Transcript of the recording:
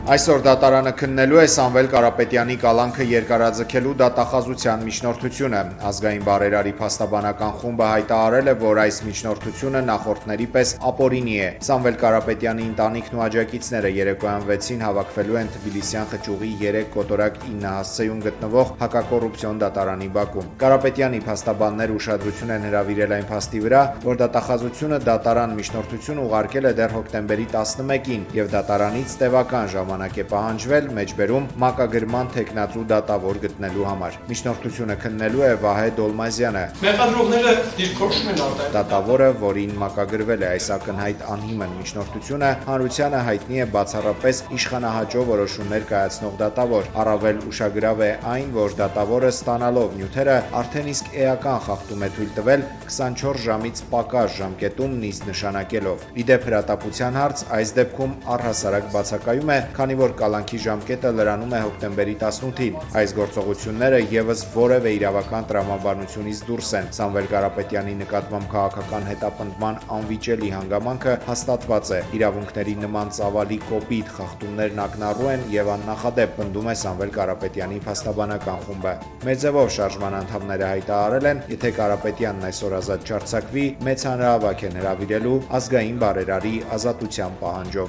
Այսօր դատարանը քննելու է Սամվել Կարապետյանի կալանքը երկարաձգելու դատախազության միջնորդությունը։ Ազգային բարերարի փաստաբանական խումբը հայտարարել է, որ այս միջնորդությունը նախորդների պես ապօրինի է։ Սամվել Կարապետյանի ընտանիքն ու աջակիցները երեկոյան 6-ին հավաքվելու են Թբիլիսյան խճուղի 3 կոտորակ 9 հասցեում գտնվող հակակոռուպցիոն դատարանի բակում։ Կարապետյանի փաստաբանները ուշադրություն են հրավիրել այն փաստի վրա, որ դատախազությունը դատարան միջնորդություն ուղարկել է դեռ հոկտեմբերի 11-ին եւ դատարանից տևական ժամանակ է պահանջվել մեջբերում մակագրման թեկնածու դատավոր գտնելու համար։ Միջնորդությունը քննելու է Վահե Դոլմազյանը։ Մեղադրողները դիրքորոշում են արտահայտել։ Դատավորը, որին մակագրվել է այս ակնհայտ անհիմն միջնորդությունը, հանրությանը հայտնի է բացառապես իշխանահաճո որոշումներ կայացնող դատավոր։ Առավել ուշագրավ է այն, որ դատավորը ստանալով նյութերը արդեն իսկ էական խախտում է թույլ տվել 24 ժամից պակաս ժամկետում նիստ նշանակելով։ Իդեպ հրատապության հարց այս դեպքում առհասարակ բացակայում է, քանի որ կալանքի ժամկետը լրանում է հոկտեմբերի 18-ին։ Այս գործողությունները եւս որևէ իրավական տրամաբանությունից դուրս են։ Սամվել Կարապետյանի նկատմամբ քաղաքական հետապնդման անվիճելի հանգամանքը հաստատված է։ Իրավունքների նման ծավալի կոպիտ խախտումներն ակնառու են եւ աննախադեպ, պնդում է Սամվել Կարապետյանի փաստաբանական խումբը։ Մեր ձևով շարժման անդամները հայտարարել են, եթե Կարապետյանն այսօր ազատ չարձակվի, մեծ հանրահավաք են հրավիրելու ազգային բարերարի ազատության պահանջով։